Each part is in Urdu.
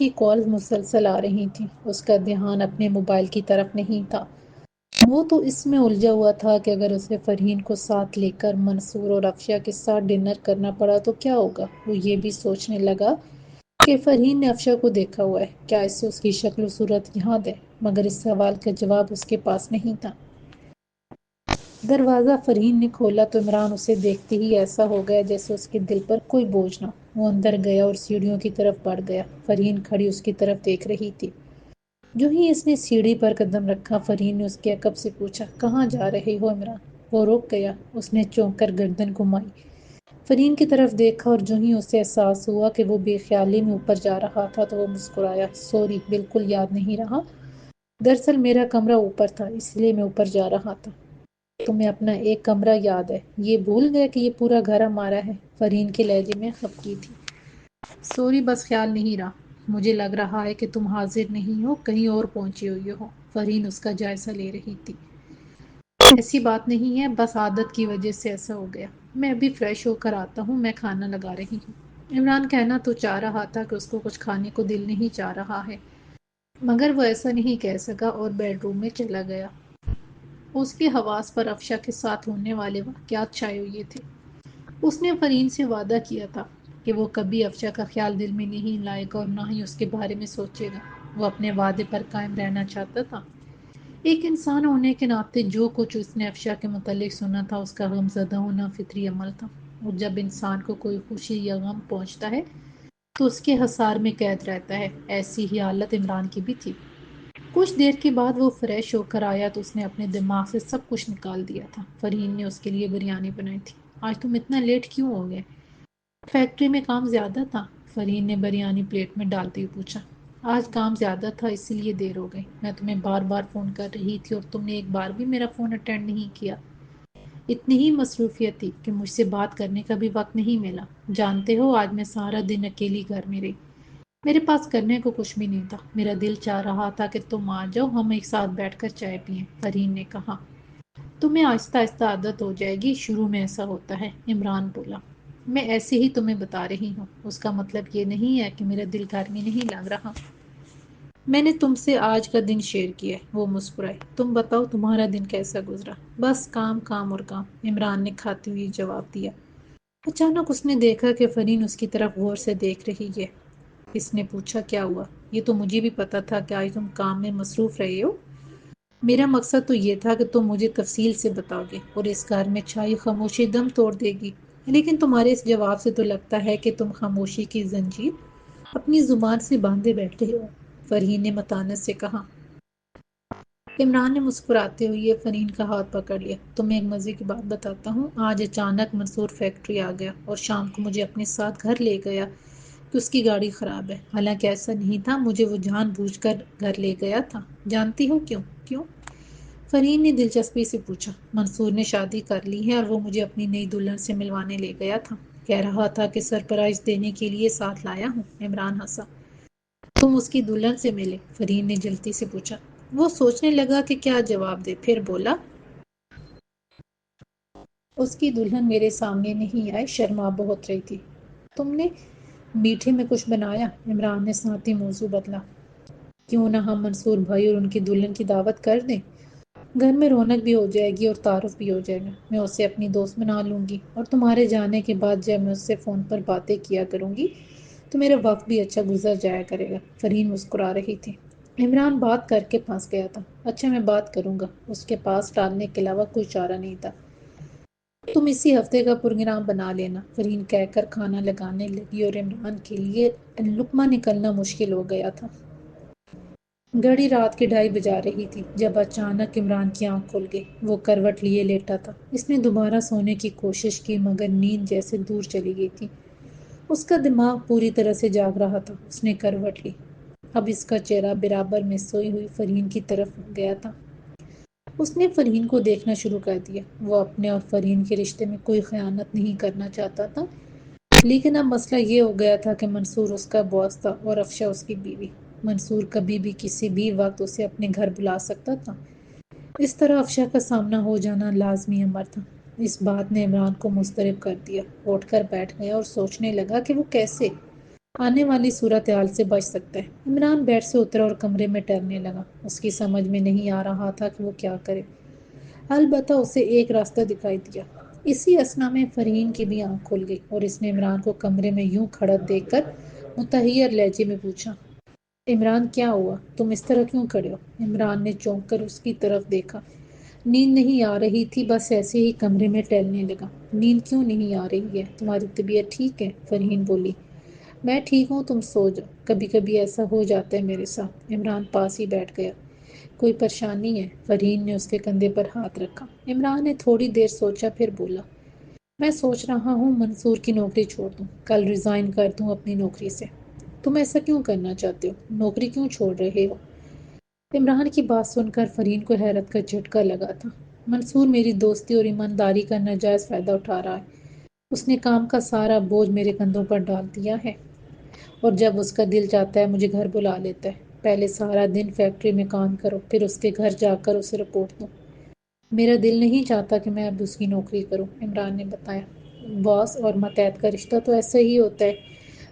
کی کالز مسلسل آ رہی تھیں۔ اس کا دھیان اپنے موبائل کی طرف نہیں تھا۔ وہ تو اس میں الجھا ہوا تھا کہ اگر اسے فرحین کو ساتھ لے کر منصور اور افشا کے ساتھ ڈنر کرنا پڑا تو کیا ہوگا۔ وہ یہ بھی سوچنے لگا کہ فرحین نے افشا کو دیکھا ہوا ہے، کیا اسے اس کی شکل و صورت یاد ہے، مگر اس سوال کا جواب اس کے پاس نہیں تھا۔ دروازہ فرحین نے کھولا تو عمران اسے دیکھتے ہی ایسا ہو گیا جیسے اس کے دل پر کوئی بوجھ نہ ہو۔ وہ اندر گیا اور سیڑھیوں کی طرف بڑھ گیا۔ فرحین کھڑی اس کی طرف دیکھ رہی تھی۔ جو ہی اس نے سیڑھی پر قدم رکھا، فرحین نے اس کے عقب سے پوچھا، کہاں جا رہے ہو عمران؟ وہ رک گیا۔ اس نے چونک کر گردن گھمائی، فرحین کی طرف دیکھا اور جو ہی اسے احساس ہوا کہ وہ بے خیالی میں اوپر جا رہا تھا تو وہ مسکرایا۔ سوری، بالکل یاد نہیں رہا۔ دراصل میرا کمرہ اوپر تھا، اس لیے میں اوپر جا رہا تھا۔ تمہیں اپنا ایک کمرہ یاد ہے، یہ بھول گیا کہ یہ پورا گھر ہمارا ہے؟ فرحین کے لہجے میں خفگی تھی۔ سوری، بس خیال نہیں رہا۔ مجھے لگ رہا ہے کہ تم حاضر نہیں ہو، کہیں اور پہنچی ہوئی ہو۔ فرحین اس کا جائزہ لے رہی تھی۔ ایسی بات نہیں ہے، بس عادت کی وجہ سے ایسا ہو گیا۔ میں ابھی فریش ہو کر آتا ہوں، میں کھانا لگا رہی ہوں۔ عمران کہنا تو چاہ رہا تھا کہ اس کو کچھ کھانے کو دل نہیں چاہ رہا ہے، مگر وہ ایسا نہیں کہہ سکا اور بیڈ روم میں چلا گیا۔ اس کے حواس پر افشا کے ساتھ ہونے والے واقعات چھائے ہوئے تھے۔ اس نے فرحین سے وعدہ کیا تھا کہ وہ کبھی افشا کا خیال دل میں نہیں لائے گا اور نہ ہی اس کے بارے میں سوچے گا۔ وہ اپنے وعدے پر قائم رہنا چاہتا تھا۔ ایک انسان ہونے کے ناطے جو کچھ اس نے افشا کے متعلق سنا تھا، اس کا غم زدہ ہونا فطری عمل تھا، اور جب انسان کو کوئی خوشی یا غم پہنچتا ہے تو اس کے حصار میں قید رہتا ہے۔ ایسی ہی حالت عمران کی بھی تھی۔ کچھ دیر کے بعد وہ فریش ہو کر آیا تو اس نے اپنے دماغ سے سب کچھ نکال دیا تھا۔ فرحین نے اس کے لیے بریانی بنائی تھی۔ آج تم اتنا لیٹ کیوں ہو گئے؟ فیکٹری میں کام زیادہ تھا، فرحین نے بریانی پلیٹ میں ڈالتے ہوئے پوچھا۔ آج کام زیادہ تھا، اسی لیے دیر ہو گئی۔ میں تمہیں بار بار فون کر رہی تھی اور تم نے ایک بار بھی میرا فون اٹینڈ نہیں کیا۔ اتنی ہی مصروفیت تھی کہ مجھ سے بات کرنے کا بھی وقت نہیں ملا۔ جانتے ہو، آج میں سارا دن اکیلی گھر میں رہی۔ میرے پاس کرنے کو کچھ بھی نہیں تھا۔ میرا دل چاہ رہا تھا کہ تم آ جاؤ، ہم ایک ساتھ بیٹھ کر چائے پئیں، فرحین نے کہا۔ تمہیں آہستہ آہستہ عادت ہو جائے گی، شروع میں ایسا ہوتا ہے، عمران بولا۔ میں ایسے ہی تمہیں بتا رہی ہوں، اس کا مطلب یہ نہیں ہے کہ میرا دل گھر میں نہیں لگ رہا۔ میں نے تم سے آج کا دن شیئر کیا ہے، وہ مسکرائے۔ تم بتاؤ، تمہارا دن کیسا گزرا؟ بس کام کام اور کام، عمران نے کھاتے ہوئے جواب دیا۔ اچانک اس نے دیکھا کہ فرحین اس کی طرف غور سے دیکھ رہی ہے۔ اس نے پوچھا، کیا ہوا؟ یہ تو مجھے بھی پتا تھا کہ آج تم کام میں مصروف رہے ہو۔ میرا مقصد تو یہ تھا کہ تم مجھے تفصیل سے بتاؤ گے اور اس گھر میں چھائی خاموشی دم توڑ دے گی، لیکن تمہارے اس جواب سے تو لگتا ہے کہ تم خاموشی کی زنجیر اپنی زبان سے باندھے بیٹھے ہو، فرحین نے متانت سے کہا۔ عمران نے مسکراتے ہوئے فرحین کا ہاتھ پکڑ لیا۔ تمہیں ایک مزے کی بات بتاتا ہوں، آج اچانک منصور فیکٹری آ گیا اور شام کو مجھے اپنے ساتھ گھر لے گیا کہ اس کی گاڑی خراب ہے۔ حالانکہ ایسا نہیں تھا، مجھے وہ جان بوجھ کر گھر لے گیا تھا۔ جانتی ہو کیوں؟ کیوں؟ فرحین نے دلچسپی سے پوچھا۔ منصور نے شادی کر لی ہے اور وہ مجھے اپنی نئی دلہن سے ملوانے لے گیا تھا۔ کہہ رہا تھا کہ سرپرائز دینے کے لیے ساتھ لایا ہوں، عمران ہنسا۔ تم اس کی دلہن سے ملے؟ فرحین نے جلدی سے پوچھا۔ وہ سوچنے لگا کہ کیا جواب دے، پھر بولا، اس کی دلہن میرے سامنے نہیں آئی، شرما بہت رہی تھی۔ تم نے میٹھے میں کچھ بنایا؟ عمران نے ساتھ ہی موضوع بدلا۔ کیوں نہ ہم منصور بھائی اور ان کی دلہن کی دعوت کر دیں؟ گھر میں رونق بھی ہو جائے گی اور تعارف بھی ہو جائے گا۔ میں اسے اپنی دوست بنا لوں گی اور تمہارے جانے کے بعد جب میں اس سے فون پر باتیں کیا کروں گی تو میرا وقت بھی اچھا گزر جایا کرے گا۔ فرحین مسکرا رہی تھی۔ عمران بات کر کے پھنس گیا تھا۔ اچھا، میں بات کروں گا۔ اس کے پاس ٹالنے کے علاوہ کوئی چارہ نہیں تھا۔ تم اسی ہفتے کا پروگرام بنا لینا، فرحین کہہ کر کھانا لگانے لگی اور عمران کے لیے لقمہ نکلنا مشکل ہو گیا تھا۔ گھڑی رات کے 2:30 بجا رہی تھی جب اچانک عمران کی آنکھ کھل گئی۔ وہ کروٹ لیے لیٹا تھا۔ اس نے دوبارہ سونے کی کوشش کی مگر نیند جیسے دور چلی گئی تھی۔ اس کا دماغ پوری طرح سے جاگ رہا تھا۔ اس نے کروٹ لی۔ اب اس کا چہرہ برابر میں سوئی ہوئی فرحین کی طرف گیا تھا۔ اس نے فرحین کو دیکھنا شروع کر دیا۔ وہ اپنے اور فرحین کے رشتے میں کوئی خیانت نہیں کرنا چاہتا تھا، لیکن اب مسئلہ یہ ہو گیا تھا کہ منصور اس کا باس تھا اور افشا اس کی بیوی۔ منصور کبھی بھی کسی بھی وقت اسے اپنے گھر بلا سکتا تھا۔ اس طرح افشا کا سامنا ہو جانا لازمی امر تھا۔ اس بات نے عمران کو مضطرب کر دیا۔ اٹھ کر بیٹھ گیا اور سوچنے لگا کہ وہ کیسے آنے والی صورتحال سے بچ سکتا ہے۔ عمران بیڈ سے اترا اور کمرے میں ٹہلنے لگا۔ اس کی سمجھ میں نہیں آ رہا تھا کہ وہ کیا کرے۔ البتہ اسے ایک راستہ دکھائی دیا۔ اسی اثنا میں فرحین کی بھی آنکھ کھل گئی اور اس نے عمران کو کمرے میں یوں کھڑا دیکھ کر متحیر لہجے میں پوچھا، عمران کیا ہوا؟ تم اس طرح کیوں کھڑے ہو؟ عمران نے چونک کر اس کی طرف دیکھا۔ نیند نہیں آ رہی تھی، بس ایسے ہی کمرے میں ٹہلنے لگا۔ نیند کیوں نہیں آ رہی ہے؟ تمہاری طبیعت ٹھیک ہے؟ فرحین بولی۔ میں ٹھیک ہوں، تم سو جاؤ۔ کبھی کبھی ایسا ہو جاتا ہے میرے ساتھ۔ عمران پاس ہی بیٹھ گیا۔ کوئی پریشانی ہے؟ فرحین نے اس کے کندھے پر ہاتھ رکھا۔ عمران نے تھوڑی دیر سوچا، پھر بولا، میں سوچ رہا ہوں منصور کی نوکری چھوڑ دوں، کل ریزائن کر دوں اپنی نوکری سے۔ تم ایسا کیوں کرنا چاہتے ہو؟ نوکری کیوں چھوڑ رہے ہو؟ عمران کی بات سن کر فرحین کو حیرت کا جھٹکا لگا تھا۔ منصور میری دوستی اور ایمانداری کا ناجائز فائدہ اٹھا رہا ہے۔ اس نے کام کا سارا بوجھ میرے کندھوں پر ڈال دیا ہے اور جب اس کا دل چاہتا ہے مجھے گھر بلا لیتا ہے۔ پہلے سارا دن فیکٹری میں کام کرو، پھر اس کے گھر جا کر اسے رپورٹ دو۔ میرا دل نہیں چاہتا کہ میں اب اس کی نوکری کروں، عمران نے بتایا۔ باس اور ماتحت کا رشتہ تو ایسا ہی ہوتا ہے۔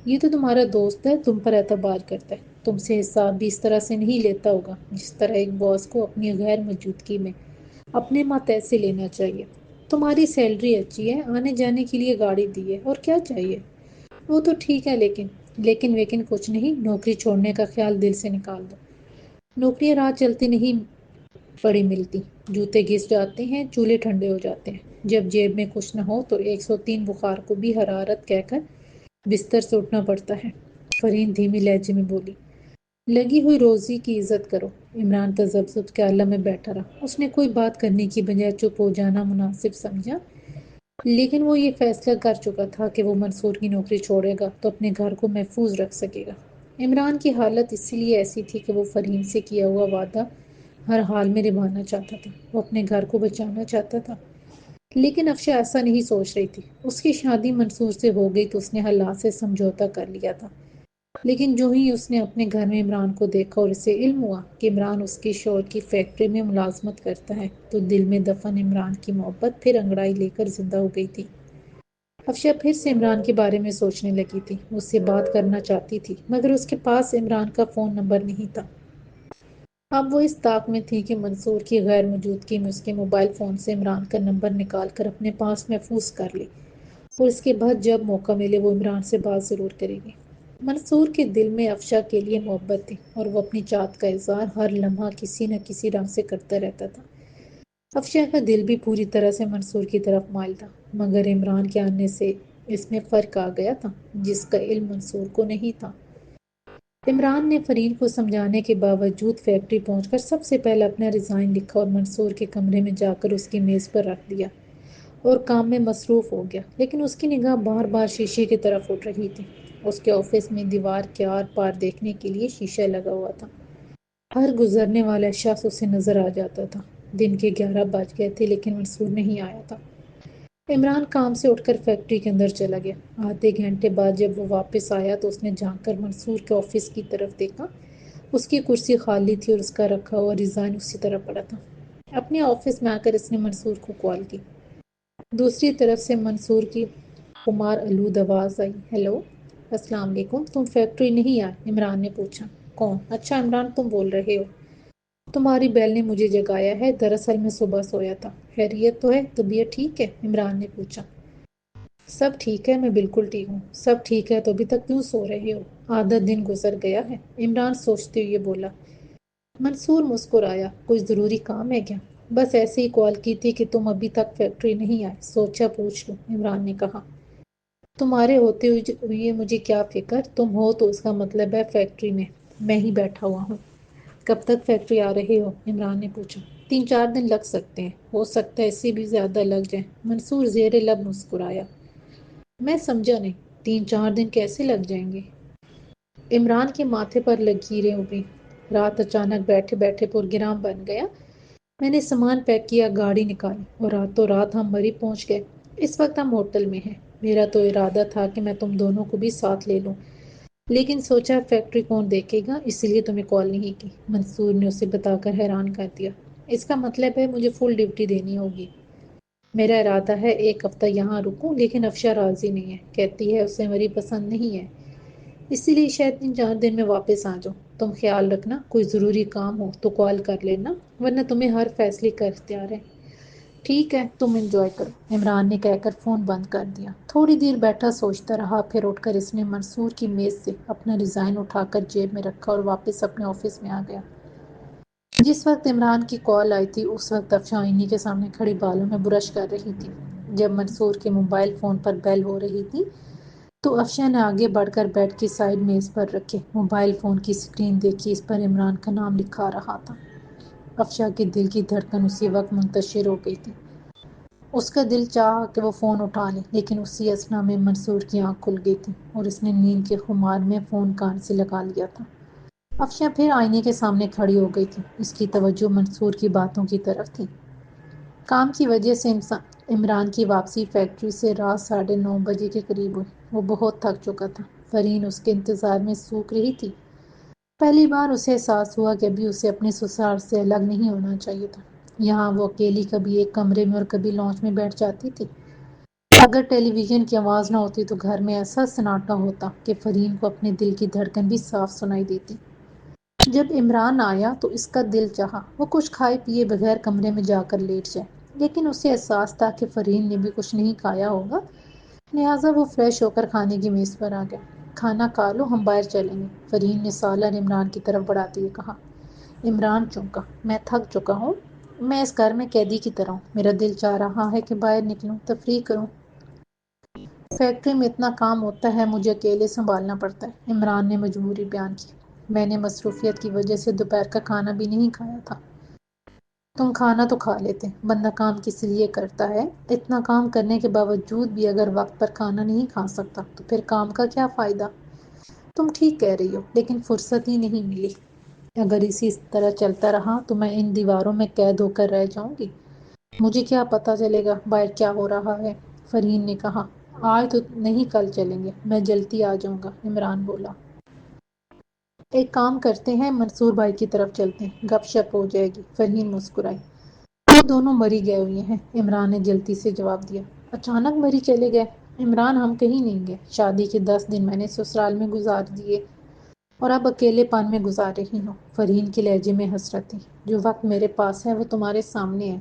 یہ تو تمہارا دوست ہے، تم پر اعتبار کرتا ہے، تم سے حساب بھی اس طرح سے نہیں لیتا ہوگا جس طرح ایک باس کو اپنی غیر موجودگی میں اپنے ماتحت سے لینا چاہیے۔ تمہاری سیلری اچھی ہے، آنے جانے کے لیے گاڑی دی ہے، اور کیا چاہیے؟ وہ تو ٹھیک ہے، لیکن کچھ نہیں، نوکری چھوڑنے کا خیال دل سے نکال دو۔ نوکریاں راہ چلتی نہیں پڑی ملتی، جوتے گھس جاتے ہیں، چولہے ٹھنڈے ہو جاتے ہیں۔ جب جیب میں کچھ نہ ہو تو 103 بخار کو بھی حرارت کہہ کر بستر سے اٹھنا پڑتا ہے۔ فرحین دھیمی لہجے میں بولی، لگی ہوئی روزی کی عزت کرو۔ عمران تذبذب کے عالم میں بیٹھا رہا۔ اس نے کوئی بات کرنے کی بجائے چپ ہو جانا مناسب سمجھا، لیکن وہ یہ فیصلہ کر چکا تھا کہ وہ منصور کی نوکری چھوڑے گا تو اپنے گھر کو محفوظ رکھ سکے گا۔ عمران کی حالت اسی لیے ایسی تھی کہ وہ فرحین سے کیا ہوا وعدہ ہر حال میں نبھانا چاہتا تھا۔ وہ اپنے گھر کو بچانا چاہتا تھا، لیکن افشا ایسا نہیں سوچ رہی تھی۔ اس کی شادی منصور سے ہو گئی تو اس نے حالات سے سمجھوتا کر لیا تھا، لیکن جو ہی اس نے اپنے گھر میں عمران کو دیکھا اور اسے علم ہوا کہ عمران اس کے شوہر کی فیکٹری میں ملازمت کرتا ہے تو دل میں دفن عمران کی محبت پھر انگڑائی لے کر زندہ ہو گئی تھی۔ افشا پھر سے عمران کے بارے میں سوچنے لگی تھی۔ اس سے بات کرنا چاہتی تھی مگر اس کے پاس عمران کا فون نمبر نہیں تھا۔ اب وہ اس طاق میں تھی کہ منصور کی غیر موجودگی میں اس کے موبائل فون سے عمران کا نمبر نکال کر اپنے پاس محفوظ کر لے اور اس کے بعد جب موقع ملے وہ عمران سے بات ضرور کرے گی۔ منصور کے دل میں افشا کے لیے محبت تھی اور وہ اپنی چاہت کا اظہار ہر لمحہ کسی نہ کسی رنگ سے کرتا رہتا تھا۔ افشا کا دل بھی پوری طرح سے منصور کی طرف مائل تھا، مگر عمران کے آنے سے اس میں فرق آ گیا تھا جس کا علم منصور کو نہیں تھا۔ عمران نے فرین کو سمجھانے کے باوجود فیکٹری پہنچ کر سب سے پہلے اپنا ریزائن لکھا اور منصور کے کمرے میں جا کر اس کی میز پر رکھ دیا اور کام میں مصروف ہو گیا، لیکن اس کی نگاہ بار بار شیشے کی طرف اٹھ رہی تھی۔ اس کے آفس میں دیوار کے آر پار دیکھنے کے لیے شیشہ لگا ہوا تھا۔ ہر گزرنے والا شخص اسے نظر آ جاتا تھا۔ دن کے 11 بج گئے تھے لیکن منصور نہیں آیا تھا۔ عمران کام سے اٹھ کر فیکٹری کے اندر چلا گیا۔ آدھے گھنٹے بعد جب وہ واپس آیا تو اس نے جھانک کر منصور کے آفس کی طرف دیکھا۔ اس کی کرسی خالی تھی اور اس کا رکھا ہوا ریزائن اسی طرح پڑا تھا۔ اپنے آفس میں آ کر اس نے منصور کو کال کی۔ دوسری طرف سے منصور کی خمار آلود آواز آئی، ہیلو، السلام علیکم، تم فیکٹری نہیں آئے؟ عمران نے پوچھا۔ کون؟ اچھا عمران، تم بول رہے ہو۔ تمہاری بیل نے مجھے جگایا ہے، دراصل میں صبح سویا تھا۔ خیریت تو ہے؟ طبیعت ٹھیک ہے؟ عمران نے پوچھا۔ سب ٹھیک ہے، میں بالکل ٹھیک ہوں۔ سب ٹھیک ہے تو ابھی تک کیوں سو رہے ہو؟ آدھا دن گزر گیا ہے، عمران سوچتے ہوئے بولا۔ منصور مسکرایا، کوئی ضروری کام ہے کیا؟ بس ایسے ہی کال کی تھی کہ تم ابھی تک فیکٹری نہیں آئے، سوچا پوچھ لوں، عمران نے کہا۔ تمہارے ہوتے ہوئے مجھے کیا فکر، تم ہو تو اس کا مطلب ہے فیکٹری میں ہی بیٹھا ہوا ہوں۔ کب تک فیکٹری آ رہے ہو؟ عمران نے پوچھا۔ 3-4 دن لگ سکتے ہیں، ہو سکتا ہے اس سے بھی زیادہ لگ جائیں، منصور زیر لب مسکرایا۔ میں سمجھا نہیں، 3-4 دن کیسے لگ جائیں گے؟ عمران کے ماتھے پر لکیریں ابھریں۔ رات اچانک بیٹھے بیٹھے پرگرام بن گیا۔ میں نے سامان پیک کیا، گاڑی نکالی اور راتوں رات ہم مری پہنچ گئے۔ اس وقت ہم ہوٹل میں ہیں۔ میرا تو ارادہ تھا کہ میں تم دونوں کو بھی ساتھ لے لوں، لیکن سوچا فیکٹری کون دیکھے گا، اس لیے تمہیں کال نہیں کی۔ منصور نے اسے بتا کر حیران کر دیا۔ اس کا مطلب ہے مجھے فل ڈیوٹی دینی ہوگی؟ میرا ارادہ ہے 1 ہفتہ یہاں رکوں، لیکن افشا راضی نہیں ہے، کہتی ہے اسے مری پسند نہیں ہے۔ اسی لیے شاید 3-4 دن میں واپس آ جاؤں۔ تم خیال رکھنا، کوئی ضروری کام ہو تو کال کر لینا، ورنہ تمہیں ہر فیصلے کا اختیار ہے۔ ٹھیک ہے، تم انجوائے کرو، عمران نے کہہ کر فون بند کر دیا۔ تھوڑی دیر بیٹھا سوچتا رہا، پھر اٹھ کر اس نے منصور کی میز سے اپنا ریزائن اٹھا کر جیب میں رکھا اور واپس اپنے آفس میں آ گیا۔ جس وقت عمران کی کال آئی تھی اس وقت افشاں آئینے کے سامنے کھڑی بالوں میں برش کر رہی تھی۔ جب منصور کے موبائل فون پر بیل ہو رہی تھی تو افشاں نے آگے بڑھ کر بیڈ کی سائڈ میز پر رکھے موبائل فون کی اسکرین دیکھی، اس پر عمران کا نام لکھا رہا تھا۔ افشاں کے دل کی دھڑکن اسی وقت منتشر ہو گئی تھی۔ اس کا دل چاہا کہ وہ فون اٹھا لے، لیکن اسی اثنا میں منصور کی آنکھ کھل گئی تھی اور اس نے نیند کے خمار میں فون کان سے لگا لیا تھا۔ افشاں پھر آئینے کے سامنے کھڑی ہو گئی تھی، اس کی توجہ منصور کی باتوں کی طرف تھی۔ کام کی وجہ سے عمران کی واپسی فیکٹری سے رات 9:30 کے قریب ہوئی۔ وہ بہت تھک چکا تھا۔ فرین اس کے انتظار میں سوکھ رہی تھی۔ پہلی بار اسے احساس ہوا کہ ابھی اسے اپنے سسرال سے الگ نہیں ہونا چاہیے تھا۔ یہاں وہ اکیلی کبھی ایک کمرے میں اور کبھی لانچ میں بیٹھ جاتی تھی۔ اگر ٹیلی ویژن کی آواز نہ ہوتی تو گھر میں ایسا سناٹا ہوتا کہ فرین کو اپنے دل کی دھڑکن بھی صاف سنائی دیتی۔ جب عمران آیا تو اس کا دل چاہا وہ کچھ کھائے پیے بغیر کمرے میں جا کر لیٹ جائے، لیکن اسے احساس تھا کہ فرین نے بھی کچھ نہیں کھایا ہوگا، لہٰذا وہ فریش ہو کر کھانے کی میز پر آ گیا۔ کھانا کھا لو، ہم باہر چلیں گے، فرین نے سالن عمران کی طرف بڑھاتے ہوئے کہا۔ عمران چونکا۔ میں تھک چکا ہوں، میں اس گھر میں قیدی کی طرح ہوں، میرا دل چاہ رہا ہے کہ باہر نکلوں، تفریح کروں۔ فیکٹری میں اتنا کام ہوتا ہے، مجھے اکیلے سنبھالنا پڑتا ہے، عمران نے مجبوری بیان کی۔ میں نے مصروفیت کی وجہ سے دوپہر کا کھانا بھی نہیں کھایا تھا۔ تم کھانا تو کھا لیتے، بندہ کام کس لیے کرتا ہے؟ اتنا کام کرنے کے باوجود بھی اگر وقت پر کھانا نہیں کھا سکتا تو پھر کام کا کیا فائدہ؟ تم ٹھیک کہہ رہی ہو، لیکن فرصت ہی نہیں ملی۔ اگر اسی طرح چلتا رہا تو میں ان دیواروں میں قید ہو کر رہ جاؤں گی۔ مجھے کیا پتا چلے گا باہر کیا ہو رہا ہے؟ فرین نے کہا۔ آج تو نہیں، کل چلیں گے، میں جلدی آ جاؤں گا، عمران بولا۔ ایک کام کرتے ہیں، منصور بھائی کی طرف چلتے ہیں، گپ شپ ہو جائے گی، فرین مسکرائی۔ وہ دونوں مری گئے ہوئے ہیں، عمران نے جلدی سے جواب دیا۔ اچانک مری چلے گئے؟ عمران، ہم کہیں نہیں گئے، شادی کے 10 دن میں نے سسرال میں گزار دیے اور اب اکیلے پن میں گزار رہی ہوں۔ فرین کے لہجے میں حسرت تھی۔ جو وقت میرے پاس ہے وہ تمہارے سامنے ہے،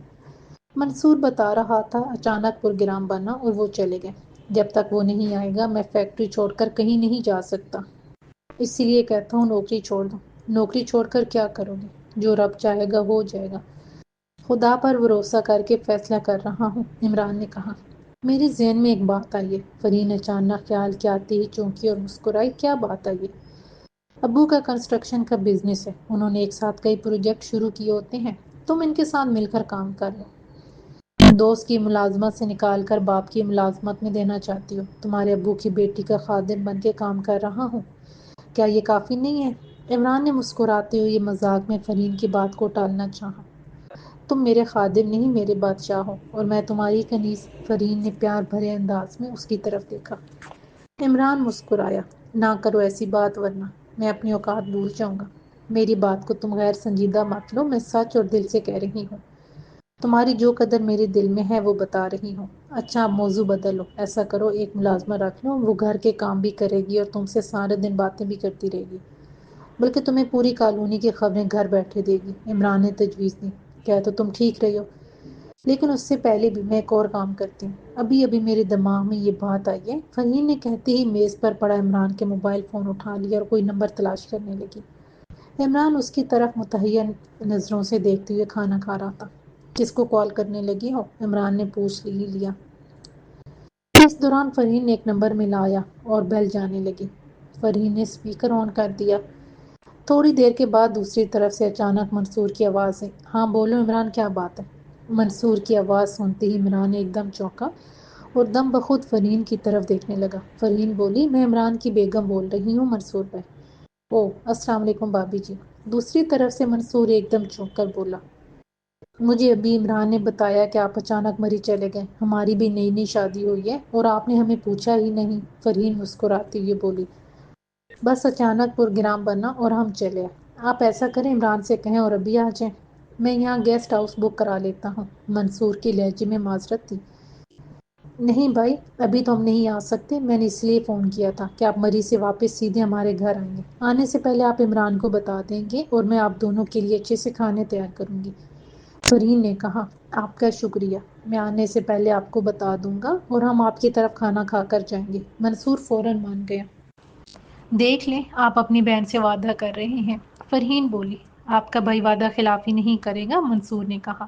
منصور بتا رہا تھا۔ اچانک پروگرام بنا اور وہ چلے گئے۔ جب تک وہ نہیں آئے گا میں فیکٹری چھوڑ کر کہیں نہیں جا سکتا، اسی لیے کہتا ہوں نوکری چھوڑ دو۔ نوکری چھوڑ کر کیا کرو گے؟ جو رب چاہے گا ہو جائے گا، خدا پر بھروسہ کر کے فیصلہ کر رہا ہوں، عمران نے کہا۔ میرے ذہن میں ایک بات آئی ہے، فرین اچانک خیال کے آتے ہی چونکی اور مسکرائی۔ کیا بات آئی ہے؟ ابو کا کنسٹرکشن کا بزنس ہے، انہوں نے ایک ساتھ کئی پروجیکٹ شروع کیے ہوتے ہیں، تم ان کے ساتھ مل کر کام کر لو۔ دوست کی ملازمت سے نکال کر باپ کی ملازمت میں دینا چاہتی ہو، تمہارے ابو کی بیٹی کا خادم بن کے کام کر رہا ہوں، کیا یہ کافی نہیں ہے؟ عمران نے مسکراتے ہوئے مذاق میں فرین کی بات کو ٹالنا چاہا۔ تم میرے خادم نہیں، میرے بادشاہ ہو، اور میں تمہاری کنیز۔ فرین نے پیار بھرے انداز میں اس کی طرف دیکھا۔ عمران مسکرایا۔ نہ کرو ایسی بات، ورنہ میں اپنی اوقات بھول جاؤں گا۔ میری بات کو تم غیر سنجیدہ مت لو، میں سچ اور دل سے کہہ رہی ہوں۔ تمہاری جو قدر میرے دل میں ہے وہ بتا رہی ہوں۔ اچھا اب موضوع بدلو، ایسا کرو ایک ملازمہ رکھ لو، وہ گھر کے کام بھی کرے گی اور تم سے سارے دن باتیں بھی کرتی رہے گی، بلکہ تمہیں پوری کالونی کی خبریں گھر بیٹھے دے گی، عمران نے تجویز دی۔ کیا تو تم ٹھیک رہی ہو، لیکن اس سے پہلے بھی میں ایک اور کام کرتی ہوں، ابھی میرے دماغ میں یہ بات آئی ہے۔ فرین نے کہتے ہی میز پر پڑا عمران کے موبائل فون اٹھا لیا اور کوئی نمبر تلاش کرنے لگی۔ عمران اس کی طرف متحیر نظروں سے دیکھتے ہوئے کھانا کھا رہا تھا۔ کس کو کال کرنے لگی ہو؟ عمران نے پوچھ ہی لیا۔ اس دوران فرین نے ایک نمبر ملایا اور بیل جانے لگی۔ فرین نے اسپیکر آن کر دیا۔ تھوڑی دیر کے بعد دوسری طرف سے اچانک منصور کی آواز آئی۔ ہاں بولو عمران، کیا بات ہے؟ منصور کی آواز سنتے ہی عمران ایک دم چونکا اور دم بخود فرین کی طرف دیکھنے لگا۔ فرین بولی، میں عمران کی بیگم بول رہی ہوں، منصور بھائی۔ اوہ، السلام علیکم بھابھی جی۔ دوسری طرف سے منصور ایک دم چونک کر بولا، مجھے ابھی عمران نے بتایا کہ آپ اچانک مری چلے گئے، ہماری بھی نئی نئی شادی ہوئی ہے اور آپ نے ہمیں پوچھا ہی نہیں۔ فرین مسکراتی ہوئی بولی، بس اچانک پروگرام بنا اور ہم چلے آئے۔ آپ ایسا کریں، عمران سے کہیں اور ابھی آ جائیں، میں یہاں گیسٹ ہاؤس بک کرا لیتا ہوں۔ منصور کے لہجے میں معذرت تھی۔ نہیں بھائی، ابھی تو ہم نہیں آ سکتے، میں نے اس لیے فون کیا تھا کہ آپ مری سے واپس سیدھے ہمارے گھر آئیں گے، آنے سے پہلے آپ عمران کو بتا دیں گے اور میں آپ دونوں کے لیے اچھے سے کھانے تیار کروں گی۔ فرین نے کہا، آپ کا شکریہ، میں آنے سے پہلے آپ کو بتا دوں گا اور ہم آپ کی طرف کھانا کھا کر جائیں گے۔ منصور فوراً مان گیا۔ دیکھ لیں، آپ اپنی بہن سے وعدہ کر رہے ہیں، فرحین بولی۔ آپ کا بھائی وعدہ خلافی نہیں کرے گا، منصور نے کہا۔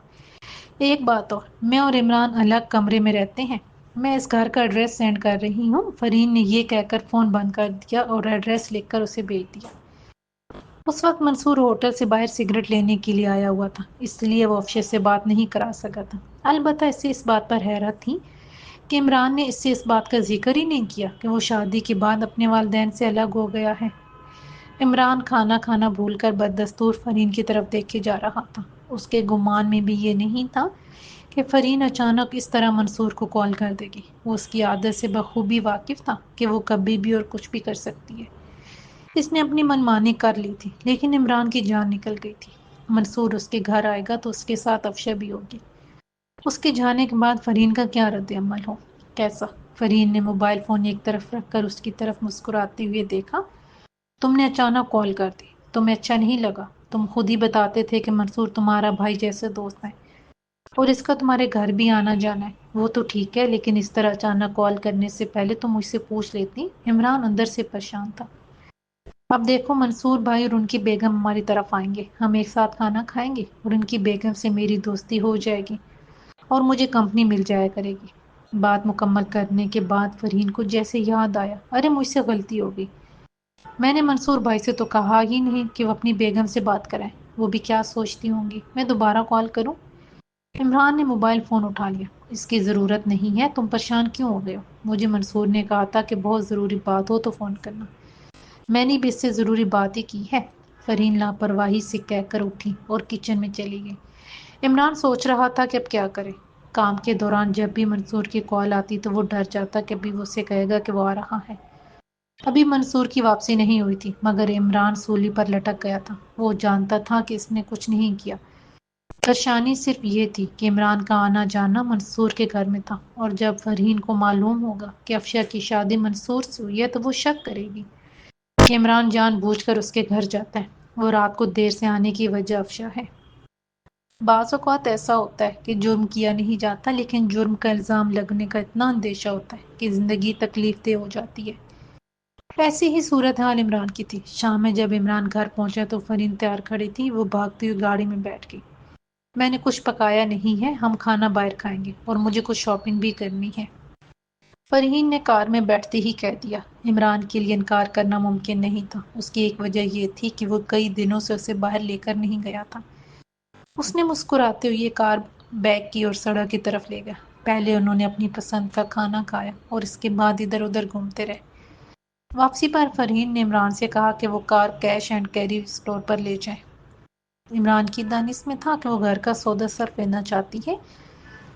ایک بات اور، میں اور عمران الگ کمرے میں رہتے ہیں، میں اس گھر کا ایڈریس سینڈ کر رہی ہوں۔ فرحین نے یہ کہہ کر فون بند کر دیا اور ایڈریس لکھ کر اسے بھیج دیا۔ اس وقت منصور ہوٹل سے باہر سگریٹ لینے کے لیے آیا ہوا تھا، اس لیے وہ افشے سے بات نہیں کرا سکا تھا۔ البتہ اسے اس بات پر حیرت تھی کہ عمران نے اس سے اس بات کا ذکر ہی نہیں کیا کہ وہ شادی کے بعد اپنے والدین سے الگ ہو گیا ہے۔ عمران کھانا کھانا بھول کر بددستور فرین کی طرف دیکھے جا رہا تھا۔ اس کے گمان میں بھی یہ نہیں تھا کہ فرین اچانک اس طرح منصور کو کال کر دے گی۔ وہ اس کی عادت سے بخوبی واقف تھا کہ وہ کبھی بھی اور کچھ بھی کر سکتی ہے۔ اس نے اپنی منمانی کر لی تھی، لیکن عمران کی جان نکل گئی تھی۔ منصور اس کے گھر آئے گا تو اس کے ساتھ افشا بھی ہوگی۔ اس کے جانے کے بعد فرین کا کیا رد عمل ہو؟ کیسا؟ فرین نے موبائل فون ایک طرف رکھ کر اس کی طرف مسکراتے ہوئے دیکھا۔ تم نے اچانک کال کر دی، تمہیں اچھا نہیں لگا؟ تم خود ہی بتاتے تھے کہ منصور تمہارا بھائی جیسے دوست ہے اور اس کا تمہارے گھر بھی آنا جانا ہے۔ وہ تو ٹھیک ہے، لیکن اس طرح اچانک کال کرنے سے پہلے تم مجھ سے پوچھ لیتی۔ عمران اندر سے پریشان تھا۔ اب دیکھو، منصور بھائی اور ان کی بیگم ہماری طرف آئیں گے، ہم ایک ساتھ کھانا کھائیں گے اور ان کی بیگم سے میری دوستی ہو جائے گی اور مجھے کمپنی مل جایا کرے گی۔ بات مکمل کرنے کے بعد فرین کو جیسے یاد آیا، ارے مجھ سے غلطی ہو گئی، میں نے منصور بھائی سے تو کہا ہی نہیں کہ وہ اپنی بیگم سے بات کریں، وہ بھی کیا سوچتی ہوں گی، میں دوبارہ کال کروں؟ عمران نے موبائل فون اٹھا لیا۔ اس کی ضرورت نہیں ہے، تم پریشان کیوں ہو گئے ہو؟ مجھے منصور نے کہا تھا کہ بہت ضروری بات ہو تو فون کرنا، میں نے بھی اس سے ضروری بات ہی کی ہے، فرین لاپرواہی سے کہہ کر اٹھی اور کچن میں چلی گئی۔ عمران سوچ رہا تھا کہ اب کیا کرے۔ کام کے دوران جب بھی منصور کی کال آتی تو وہ ڈر جاتا کہ ابھی وہ اسے کہے گا کہ وہ آ رہا ہے۔ ابھی منصور کی واپسی نہیں ہوئی تھی، مگر عمران سولی پر لٹک گیا تھا۔ وہ جانتا تھا کہ اس نے کچھ نہیں کیا۔ پریشانی صرف یہ تھی کہ عمران کا آنا جانا منصور کے گھر میں تھا، اور جب فرحین کو معلوم ہوگا کہ افشا کی شادی منصور سے ہوئی ہے تو وہ شک کرے گی کہ عمران جان بوجھ کر اس کے گھر جاتا ہے، اور رات کو دیر سے آنے کی وجہ افشا ہے۔ بعض اوقات ایسا ہوتا ہے کہ جرم کیا نہیں جاتا، لیکن جرم کا الزام لگنے کا اتنا اندیشہ ہوتا ہے کہ زندگی تکلیف دہ ہو جاتی ہے۔ ایسی ہی صورتحال عمران کی تھی۔ شام میں جب عمران گھر پہنچا تو فرین تیار کھڑی تھی۔ وہ بھاگتی ہوئی گاڑی میں بیٹھ گئی۔ میں نے کچھ پکایا نہیں ہے، ہم کھانا باہر کھائیں گے اور مجھے کچھ شاپنگ بھی کرنی ہے، فرحین نے کار میں بیٹھتے ہی کہہ دیا۔ عمران کے لیے انکار کرنا ممکن نہیں تھا۔ اس کی ایک وجہ یہ تھی کہ وہ کئی دنوں سے اسے باہر لے کر نہیں گیا تھا۔ اس نے مسکراتے ہوئے کار بیک کی اور سڑک کی طرف لے گیا۔ پہلے انہوں نے اپنی پسند کا کھانا کھایا اور اس کے بعد ادھر ادھر گھومتے رہے۔ واپسی پر فرحین نے عمران سے کہا کہ وہ کار کیش اینڈ کیری اسٹور پر لے جائیں۔ عمران کی دانش میں تھا کہ وہ گھر کا سودا صرف لینا چاہتی ہے،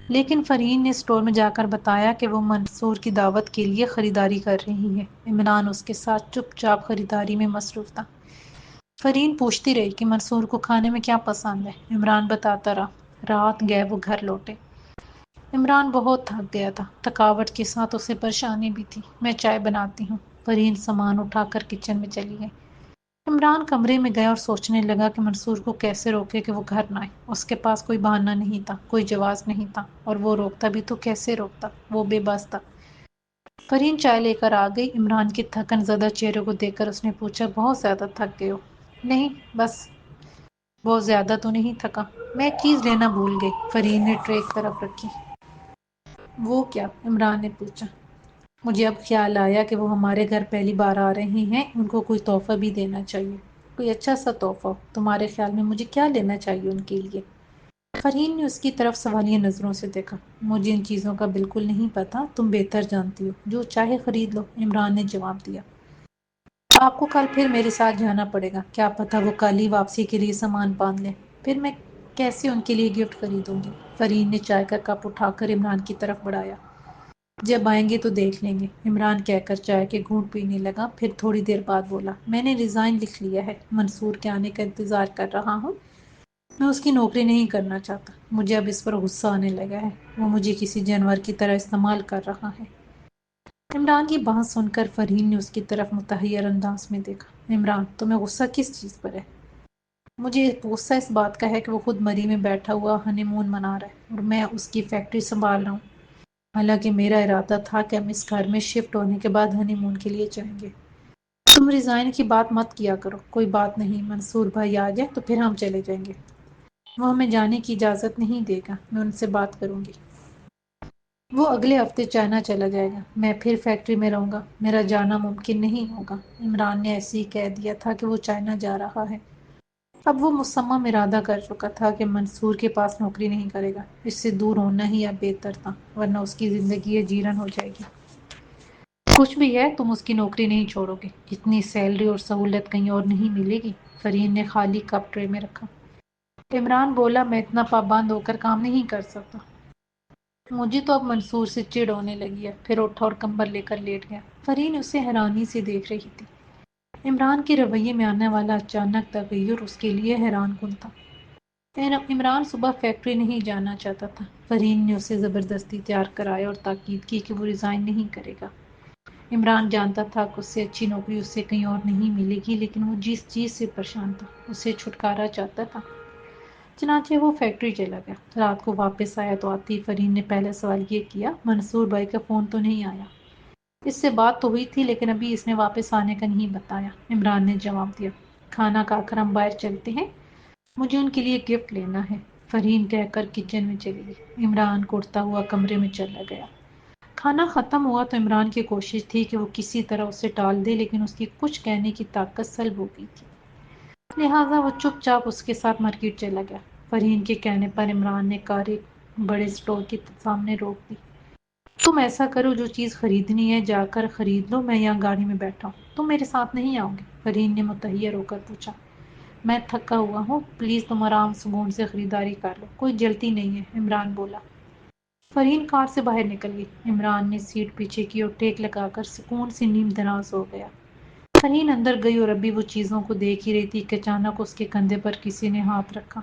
لیکن فرحین نے اسٹور میں جا کر بتایا کہ وہ منصور کی دعوت کے لیے خریداری کر رہی ہے۔ عمران اس کے ساتھ چپ چاپ خریداری میں مصروف تھا۔ فرحین پوچھتی رہی کہ منصور کو کھانے میں کیا پسند ہے۔ عمران بتاتا رہا۔ رات گئے وہ گھر لوٹے۔ عمران بہت تھک گیا تھا، تھکاوٹ کے ساتھ اسے پریشانی بھی تھی۔ میں چائے بناتی ہوں، فرحین سامان اٹھا کر کچن میں چلی گئی۔ عمران کمرے میں گیا اور سوچنے لگا کہ منصور کو کیسے روکے کہ وہ گھر نہ آئے۔ اس کے پاس کوئی بہانہ نہیں تھا، کوئی جواز نہیں تھا، اور وہ روکتا بھی تو کیسے روکتا؟ وہ بے بس تھا۔ فرحین چائے لے کر آ گئی۔ عمران کے تھکن زدہ چہرے کو دیکھ کر اس نے پوچھا، بہت زیادہ تھک گئے ہو؟ نہیں، بس بہت زیادہ تو نہیں تھکا، میں ایک چیز لینا بھول گئی، فرحین نے ٹرے ایک طرف رکھی۔ وہ کیا؟ عمران نے پوچھا۔ مجھے اب خیال آیا کہ وہ ہمارے گھر پہلی بار آ رہے ہیں، ان کو کوئی تحفہ بھی دینا چاہیے، کوئی اچھا سا تحفہ۔ تمہارے خیال میں مجھے کیا لینا چاہیے ان کے لیے؟ فرحین نے اس کی طرف سوالیہ نظروں سے دیکھا۔ مجھے ان چیزوں کا بالکل نہیں پتا، تم بہتر جانتی ہو، جو چاہے خرید لو، عمران نے جواب دیا۔ آپ کو کل پھر میرے ساتھ جانا پڑے گا، کیا پتا وہ کل ہی واپسی کے لیے سامان باندھ لیں، پھر میں کیسے ان کے لیے گفٹ خریدوں گی؟ فرحین نے چائے کا کپ اٹھا کر عمران کی طرف بڑھایا۔ جب آئیں گے تو دیکھ لیں گے، عمران کہہ کر چائے کے گھونٹ پینے لگا، پھر تھوڑی دیر بعد بولا، میں نے ریزائن لکھ لیا ہے، منصور کے آنے کا انتظار کر رہا ہوں۔ میں اس کی نوکری نہیں کرنا چاہتا، مجھے اب اس پر غصہ آنے لگا ہے، وہ مجھے کسی جانور کی طرح استعمال کر رہا ہے۔ عمران کی بات سن کر فرحین نے اس کی طرف متحیر انداز میں دیکھا۔ عمران، تمہیں غصہ کس چیز پر ہے؟ مجھے غصہ اس بات کا ہے کہ وہ خود مری میں بیٹھا ہوا ہنی مون منا رہا ہے اور میں اس کی فیکٹری سنبھال رہا ہوں، حالانکہ میرا ارادہ تھا کہ ہم اس گھر میں شفٹ ہونے کے بعد ہنی مون کے لیے جائیں گے۔ تم ریزائن کی بات مت کیا کرو، کوئی بات نہیں، منصور بھائی آ جائے تو پھر ہم چلے جائیں گے۔ وہ ہمیں جانے کی اجازت نہیں دے گا، میں ان سے بات کروں گی۔ وہ اگلے ہفتے چائنا چلا جائے گا، میں پھر فیکٹری میں رہوں گا، میرا جانا ممکن نہیں ہوگا۔ عمران نے ایسے ہی کہہ دیا تھا کہ وہ چائنا جا رہا ہے۔ اب وہ مصمم ارادہ کر چکا تھا کہ منصور کے پاس نوکری نہیں کرے گا، اس سے دور ہونا ہی اب بہتر تھا، ورنہ اس کی زندگی جیرن ہو جائے گی۔ کچھ بھی ہے، تم اس کی نوکری نہیں چھوڑو گے، اتنی سیلری اور سہولت کہیں اور نہیں ملے گی۔ فرین نے خالی کپ ٹرے میں رکھا۔ عمران بولا، میں اتنا پابند ہو کر کام نہیں کر سکتا۔ مجھے تو اب منصور سے چڑ ہونے لگی ہے۔ پھر اٹھا اور کمبل لے کر لیٹ گیا۔ فرین اسے حیرانی سے دیکھ رہی تھی۔ عمران کے رویے میں آنے والا اچانک تغیر اس کے لیے حیران کن تھا۔ عمران صبح فیکٹری نہیں جانا چاہتا تھا۔ فرین نے اسے زبردستی تیار کرایا اور تاکید کی کہ وہ ریزائن نہیں کرے گا۔ عمران جانتا تھا کہ اس سے اچھی نوکری اسے کہیں اور نہیں ملے گی، لیکن وہ جس چیز سے پریشان تھا اسے چھٹکارا چاہتا تھا۔ چنانچہ وہ فیکٹری چلا گیا۔ رات کو واپس آیا تو آتی فرین نے پہلا سوال یہ کیا، منصور بھائی کا فون تو نہیں آیا؟ اس سے بات تو ہوئی تھی، لیکن ابھی اس نے واپس آنے کا نہیں بتایا، عمران نے جواب دیا۔ کھانا کھا کر ہم باہر چلتے ہیں، مجھے ان کے لیے گفٹ لینا ہے، فرین کہہ کر کچن میں چلی گئی۔ عمران کوڑتا ہوا کمرے میں چلا گیا۔ کھانا ختم ہوا تو عمران کی کوشش تھی کہ وہ کسی طرح اسے ٹال دے، لیکن اس کی کچھ کہنے کی طاقت سلب ہو گئی تھی، لہٰذا وہ چپ چاپ اس کے ساتھ مارکیٹ چلا گیا۔ فرین کے کہنے پر عمران نے کار ایک بڑے اسٹور کے سامنے روک دی۔ تم ایسا کرو، جو چیز خریدنی ہے جا کر خرید لو، میں یہاں گاڑی میں بیٹھا ہوں، تم میرے ساتھ نہیں آؤ گے؟ فرین نے متحیر ہو کر پوچھا۔ میں تھکا ہوا ہوں، پلیز تم آرام سکون سے خریداری کر لو، کوئی جلدی نہیں ہے، عمران بولا۔ فرین کار سے باہر نکل گئی۔ عمران نے سیٹ پیچھے کی اور ٹیک لگا کر سکون سے نیم دراز ہو گیا۔ فرین اندر گئی اور ابھی وہ چیزوں کو دیکھ ہی رہی تھی کہ اچانک اس کے کندھے پر کسی نے ہاتھ رکھا۔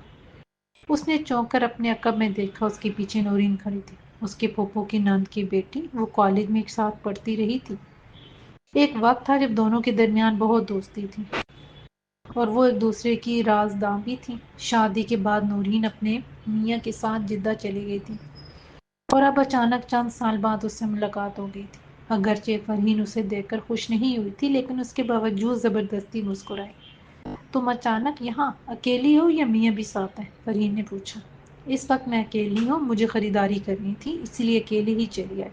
اس نے چونک کر اپنے عقب میں دیکھا، اس کے پیچھے نورین کھڑی تھی، اس کے پھوپھو کی نند کی بیٹی۔ وہ کالج میں ایک ساتھ پڑھتی رہی تھی۔ ایک وقت تھا جب دونوں کے درمیان بہت دوستی تھی اور وہ ایک دوسرے کی رازداں بھی تھی۔ شادی کے بعد نورین اپنے میاں کے ساتھ جدہ چلی گئی تھی اور اب اچانک چند سال بعد اس سے ملاقات ہو گئی تھی۔ اگرچہ فرین اسے دیکھ کر خوش نہیں ہوئی تھی، لیکن اس کے باوجود زبردستی مسکرائی۔ تم اچانک یہاں اکیلی ہو یا میاں بھی ساتھ ہیں؟ فرین نے پوچھا۔ اس وقت میں اکیلی ہوں، مجھے خریداری کرنی تھی، اسی لیے اکیلی ہی چلی آئی۔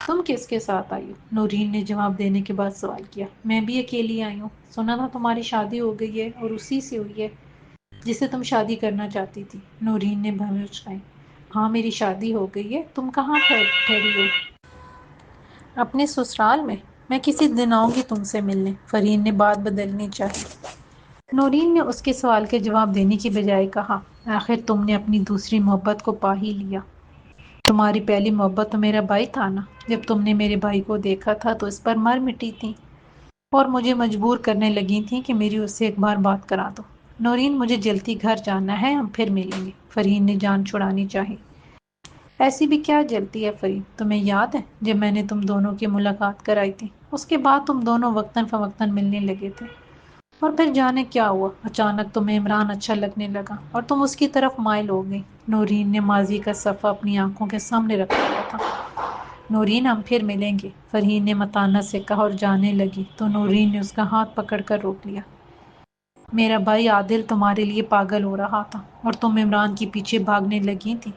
تم کس کے ساتھ آئی ہو؟ نورین نے جواب دینے کے بعد سوال کیا۔ میں بھی اکیلی آئی ہوں، سنا تھا تمہاری شادی ہو گئی ہے اور اسی سے ہوئی ہے جسے تم شادی کرنا چاہتی تھی، نورین نے بھویں اچکائی۔ ہاں میری شادی ہو گئی ہے، تم کہاں ٹھہری ہو؟ اپنے سسرال میں، میں کسی دن آؤں گی تم سے ملنے، فرین نے بات بدلنی چاہی۔ نورین نے اس کے سوال کے جواب دینے کی بجائے کہا، آخر تم نے اپنی دوسری محبت کو پا ہی لیا۔ تمہاری پہلی محبت تو میرا بھائی تھا نا، جب تم نے میرے بھائی کو دیکھا تھا تو اس پر مر مٹی تھی اور مجھے مجبور کرنے لگی تھی کہ میری اس سے ایک بار بات کرا دو۔ نورین مجھے جلدی گھر جانا ہے، ہم پھر ملیں گے، فرین نے جان چھڑانی چاہی۔ ایسی بھی کیا جلتی ہے فرین، تمہیں یاد ہے جب میں نے تم دونوں کی ملاقات کرائی تھی، اس کے بعد تم دونوں وقتاً فوقتاً ملنے لگے تھے، اور پھر جانے کیا ہوا، اچانک تمہیں عمران اچھا لگنے لگا اور تم اس کی طرف مائل ہو گئی۔ نورین نے ماضی کا صفحہ اپنی آنکھوں کے سامنے رکھا ہوا تھا۔ نورین ہم پھر ملیں گے، فرین نے متانت سے کہا اور جانے لگی تو نورین نے اس کا ہاتھ پکڑ کر روک لیا۔ میرا بھائی عادل تمہارے لیے پاگل ہو رہا تھا اور تم عمران کے پیچھے بھاگنے لگی تھی،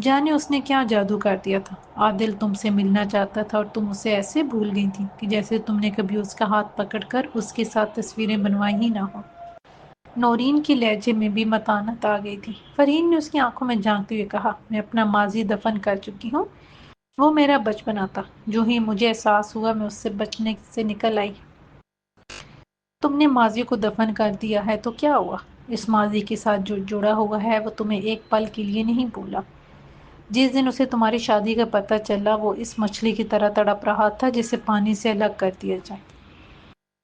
جانے اس نے کیا جادو کر دیا تھا، عادل تم سے ملنا چاہتا تھا اور تم اسے ایسے بھول گئی تھی کہ جیسے تم نے کبھی اس کا ہاتھ پکڑ کر اس کے ساتھ تصویریں بنوائی ہی نہ ہو۔ نورین کے لہجے میں بھی متانت آ گئی تھی۔ فرین نے اس کی آنکھوں میں جھانکتے ہوئے کہا، میں اپنا ماضی دفن کر چکی ہوں، وہ میرا بچپنا تھا، جو ہی مجھے احساس ہوا میں اس سے بچنے سے نکل آئی۔ تم نے ماضی کو دفن کر دیا ہے تو کیا ہوا؟ اس ماضی کے ساتھ جو جڑا ہوا ہے وہ تمہیں ایک پل کے لیے نہیں بھولا۔ جس دن اسے تمہاری شادی کا پتہ چلا وہ اس مچھلی کی طرح تڑپ رہا تھا جسے پانی سے الگ کر دیا جائے۔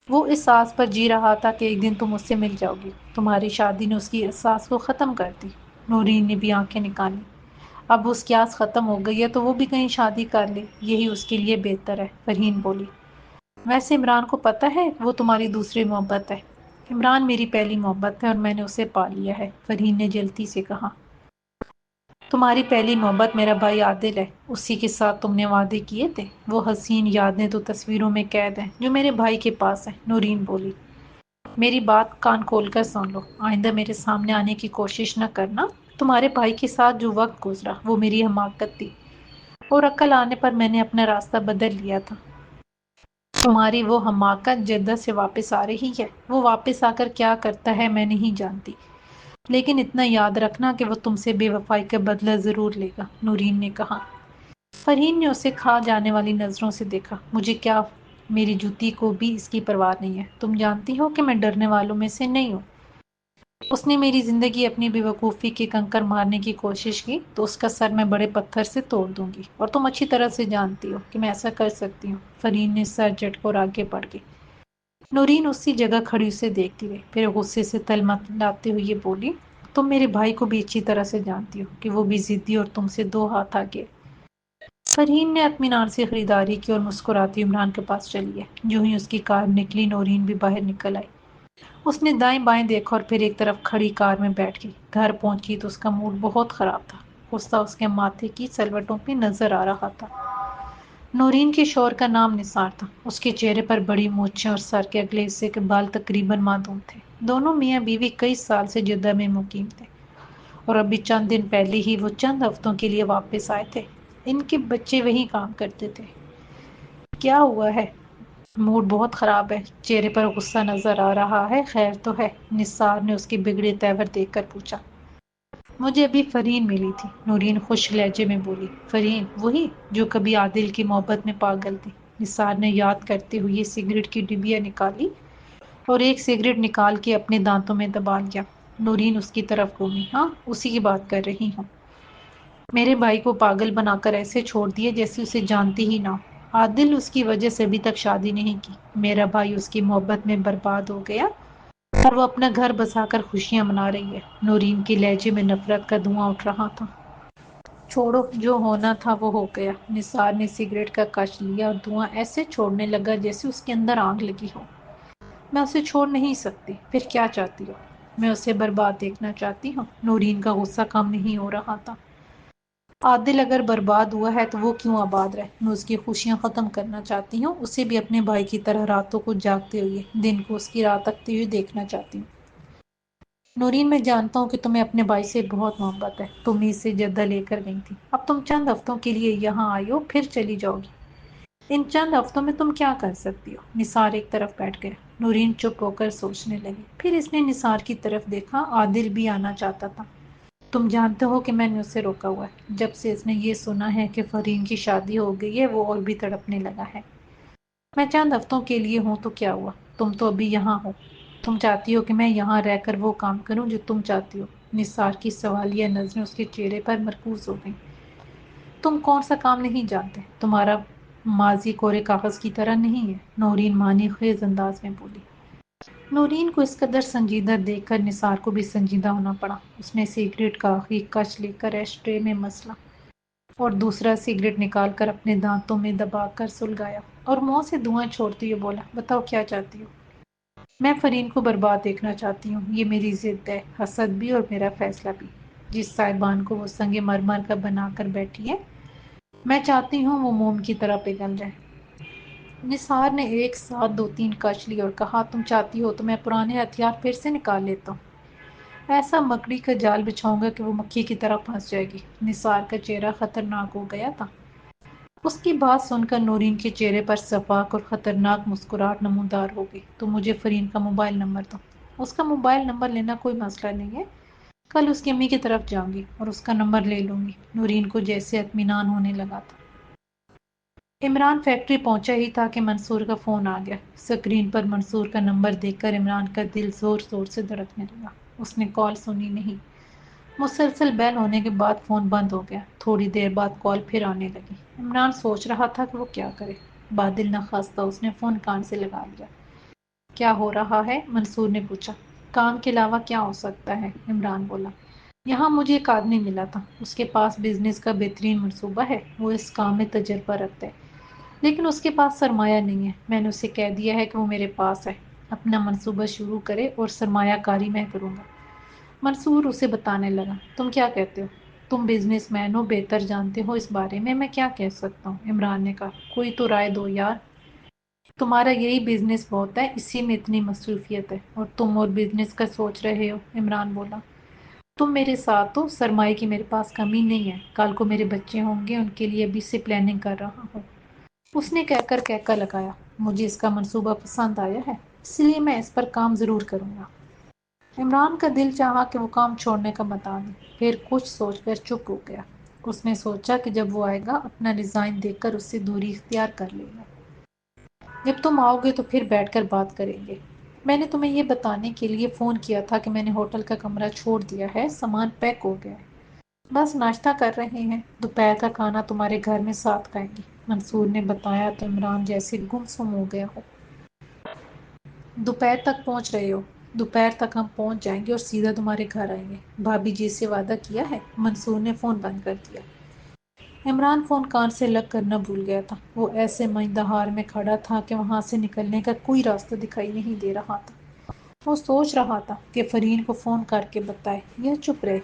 وہ اس سانس پر جی رہا تھا کہ ایک دن تم اس سے مل جاؤ گی۔ تمہاری شادی نے اس کی اس سانس کو ختم کر دی۔ نورین نے بھی آنکھیں نکالی۔ اب اس کی آس ختم ہو گئی ہے تو وہ بھی کہیں شادی کر لے، یہی اس کے لیے بہتر ہے، فرحین بولی۔ ویسے عمران کو پتہ ہے وہ تمہاری دوسری محبت ہے؟ عمران میری پہلی محبت ہے اور میں نے اسے پا لیا ہے، فرحین نے جلتی سے کہا۔ تمہاری پہلی محبت میرا بھائی عادل ہے، اسی کے ساتھ تم نے وعدے کیے تھے۔ وہ حسین یادیں تو تصویروں میں قید ہیں جو میرے بھائی کے پاس ہیں، نورین بولی۔ میری بات کان کھول کر سن لو، آئندہ میرے سامنے آنے کی کوشش نہ کرنا۔ تمہارے بھائی کے ساتھ جو وقت گزرا وہ میری حماقت تھی، اور عقل آنے پر میں نے اپنا راستہ بدل لیا تھا۔ تمہاری وہ حماقت جدہ سے واپس آ رہی ہے، وہ واپس آ کر کیا کرتا ہے میں نہیں جانتی، لیکن اتنا یاد رکھنا کہ وہ تم سے بے وفائی کا بدلہ ضرور لے گا، نورین نے کہا۔ فرحین نے اسے کھا جانے والی نظروں سے دیکھا۔ مجھے کیا، میری جوتی کو بھی اس کی پرواہ نہیں ہے، تم جانتی ہو کہ میں ڈرنے والوں میں سے نہیں ہوں۔ اس نے میری زندگی اپنی بے وقوفی کے کنکر مارنے کی کوشش کی تو اس کا سر میں بڑے پتھر سے توڑ دوں گی، اور تم اچھی طرح سے جانتی ہو کہ میں ایسا کر سکتی ہوں۔ فرحین نے سر جھٹکا اور آگے بڑھ گئی۔ نورین اسی جگہ کھڑی اسے دیکھتی رہی، پھر غصے سے تلملاتے ہوئے یہ بولی، تم میرے بھائی کو بھی اچھی طرح سے جانتی ہو کہ وہ بھی ضدی اور تم سے دو ہاتھ آگے۔ فرحین نے اطمینان سے خریداری کی اور مسکراتی عمران کے پاس چلی گئی۔ جو ہی اس کی کار نکلی نورین بھی باہر نکل آئی۔ اس نے دائیں بائیں دیکھا اور پھر ایک طرف کھڑی کار میں بیٹھ گئی۔ گھر پہنچی تو اس کا موڈ بہت خراب تھا، غصہ اس کے ماتھے کی سلوٹوں پہ نظر آ رہا تھا۔ نورین کے شوہر کا نام نثار تھا، اس کے چہرے پر بڑی مونچھیں اور سر کے اگلے حصے کے بال تقریباً معدوم تھے۔ دونوں میاں بیوی کئی سال سے جدہ میں مقیم تھے اور ابھی چند دن پہلے ہی وہ چند ہفتوں کے لیے واپس آئے تھے۔ ان کے بچے وہیں کام کرتے تھے۔ کیا ہوا ہے؟ موڈ بہت خراب ہے، چہرے پر غصہ نظر آ رہا ہے، خیر تو ہے؟ نثار نے اس کے بگڑے تیور دیکھ کر پوچھا۔ مجھے ابھی فرحین ملی تھی، نورین خوش لہجے میں بولی۔ فرحین، وہی جو کبھی عادل کی محبت میں پاگل تھی؟ نثار نے یاد کرتے ہوئے سگریٹ کی ڈبیا نکالی اور ایک سگریٹ نکال کے اپنے دانتوں میں دبا لیا۔ نورین اس کی طرف گھومی۔ ہاں، اسی کی بات کر رہی ہوں۔ میرے بھائی کو پاگل بنا کر ایسے چھوڑ دیے جیسے اسے جانتی ہی نہ ہو۔ عادل اس کی وجہ سے ابھی تک شادی نہیں کی، میرا بھائی اس کی محبت میں برباد ہو گیا اور وہ اپنا گھر بسا کر خوشیاں منا رہی ہے۔ نورین کے لہجے میں نفرت کا دھواں اٹھ رہا تھا۔ چھوڑو، جو ہونا تھا وہ ہو گیا۔ نثار نے سگریٹ کا کش لیا اور دھواں ایسے چھوڑنے لگا جیسے اس کے اندر آگ لگی ہو۔ میں اسے چھوڑ نہیں سکتی۔ پھر کیا چاہتی ہو؟ میں اسے برباد دیکھنا چاہتی ہوں۔ نورین کا غصہ کم نہیں ہو رہا تھا۔ عادل اگر برباد ہوا ہے تو وہ کیوں آباد رہے؟ میں اس کی خوشیاں ختم کرنا چاہتی ہوں، اسے بھی اپنے بھائی کی طرح راتوں کو جاگتے ہوئے، دن کو اس کی رات تکتے ہوئے دیکھنا چاہتی ہوں۔ نورین، میں جانتا ہوں کہ تمہیں اپنے بھائی سے بہت محبت ہے، تم ہی اسے جدہ لے کر گئی تھی، اب تم چند ہفتوں کے لیے یہاں آئی ہو پھر چلی جاؤ گی۔ ان چند ہفتوں میں تم کیا کر سکتی ہو؟ نثار ایک طرف بیٹھ گیا۔ نورین چپ ہو کر سوچنے لگی، پھر اس نے نثار کی طرف دیکھا۔ عادل بھی آنا چاہتا تھا، تم جانتے ہو کہ میں نے اسے روکا ہوا ہے، جب سے اس نے یہ سنا ہے کہ فرحین کی شادی ہو گئی ہے وہ اور بھی تڑپنے لگا ہے۔ میں چند ہفتوں کے لیے ہوں تو کیا ہوا، تم تو ابھی یہاں ہو، تم چاہتی ہو کہ میں یہاں رہ کر وہ کام کروں جو تم چاہتی ہو؟ نثار کی سوالیہ نظریں اس کے چہرے پر مرکوز ہو گئیں۔ تم کون سا کام نہیں جانتے؟ تمہارا ماضی کورے کاغذ کی طرح نہیں ہے، نورین معنی خیز انداز میں بولی۔ نورین کو اس قدر سنجیدہ دیکھ کر نثار کو بھی سنجیدہ ہونا پڑا۔ اس نے سگریٹ کا آخری کش لے کر ایش ٹرے میں مسلا اور دوسرا سگریٹ نکال کر اپنے دانتوں میں دبا کر سلگایا اور منہ سے دھواں چھوڑتے ہوئے بولا، بتاؤ کیا چاہتی ہو؟ میں فرحین کو برباد دیکھنا چاہتی ہوں، یہ میری ضد ہے، حسد بھی اور میرا فیصلہ بھی۔ جس صاحبان کو وہ سنگ مرمر کا بنا کر بیٹھی ہے، میں چاہتی ہوں وہ موم کی طرح پگھل جائے۔ نثار نے ایک ساتھ دو تین کش لی اور کہا، تم چاہتی ہو تو میں پرانے ہتھیار پھر سے نکال لیتا ہوں، ایسا مکڑی کا جال بچھاؤں گا کہ وہ مکھی کی طرح پھنس جائے گی۔ نثار کا چہرہ خطرناک ہو گیا تھا۔ اس کی بات سن کر نورین کے چہرے پر شفاق اور خطرناک مسکراہٹ نمودار ہو گئی۔ تو مجھے فرحین کا موبائل نمبر دو۔ اس کا موبائل نمبر لینا کوئی مسئلہ نہیں ہے، کل اس کی امی کی طرف جاؤں گی اور اس کا نمبر لے لوں گی۔ نورین کو جیسے اطمینان ہونے لگا تھا۔ عمران فیکٹری پہنچا ہی تھا کہ منصور کا فون آ گیا۔ اسکرین پر منصور کا نمبر دیکھ کر عمران کا دل زور زور سے دھڑکنے لگا۔ اس نے کال سنی نہیں۔ مسلسل بیل ہونے کے بعد فون بند ہو گیا۔ تھوڑی دیر بعد کال پھر آنے لگی۔ عمران سوچ رہا تھا کہ وہ کیا کرے۔ بادل نخواستہ اس نے فون کان سے لگا لیا۔ کیا ہو رہا ہے؟ منصور نے پوچھا۔ کام کے علاوہ کیا ہو سکتا ہے؟ عمران بولا۔ یہاں مجھے ایک آدمی ملا تھا، اس کے پاس بزنس کا بہترین منصوبہ ہے، وہ اس کام میں تجربہ رکھتا ہے، لیکن اس کے پاس سرمایہ نہیں ہے۔ میں نے اسے کہہ دیا ہے کہ وہ میرے پاس ہے، اپنا منصوبہ شروع کرے اور سرمایہ کاری میں کروں گا۔ منصور اسے بتانے لگا۔ تم کیا کہتے ہو؟ تم بزنس مین ہو، بہتر جانتے ہو اس بارے میں کیا کہہ سکتا ہوں؟ عمران نے کہا۔ کوئی تو رائے دو یار۔ تمہارا یہی بزنس بہت ہے، اسی میں اتنی مصروفیت ہے، اور تم اور بزنس کا سوچ رہے ہو۔ عمران بولا۔ تم میرے ساتھ ہو، سرمایہ کی میرے پاس کمی نہیں ہے، کل کو میرے بچے ہوں گے، ان کے لیے ابھی سے پلاننگ کر رہا ہوں۔ اس نے کہہ کر لگایا۔ مجھے اس کا منصوبہ پسند آیا ہے، اس لیے میں اس پر کام ضرور کروں گا۔ عمران کا دل چاہا کہ وہ کام چھوڑنے کا بتا دے، پھر کچھ سوچ کر چپ ہو گیا۔ اس نے سوچا کہ جب وہ آئے گا اپنا ریزائن دے کر اس سے دوری اختیار کر لے گا۔ جب تم آؤ گے تو پھر بیٹھ کر بات کریں گے۔ میں نے تمہیں یہ بتانے کے لیے فون کیا تھا کہ میں نے ہوٹل کا کمرہ چھوڑ دیا ہے، سامان پیک ہو گیا ہے، بس ناشتہ کر رہے ہیں، دوپہر کا کھانا تمہارے گھر میں ساتھ کھائیں گے۔ منصور نے بتایا تو عمران جیسے گمسم ہو گیا ہو۔ دوپہر تک پہنچ رہے ہو؟ دوپہر تک ہم پہنچ جائیں گے اور سیدھا تمہارے گھر آئیں گے۔ بھابھی جی سے وعدہ کیا ہے؟ منصور نے فون بند کر دیا۔ عمران فون کان سے لگ کر نہ بھول گیا تھا۔ وہ ایسے مائندہ ہار میں کھڑا تھا کہ وہاں سے نکلنے کا کوئی راستہ دکھائی نہیں دے رہا تھا۔ وہ سوچ رہا تھا کہ فرین کو فون کر کے بتائے یا چپ رہے۔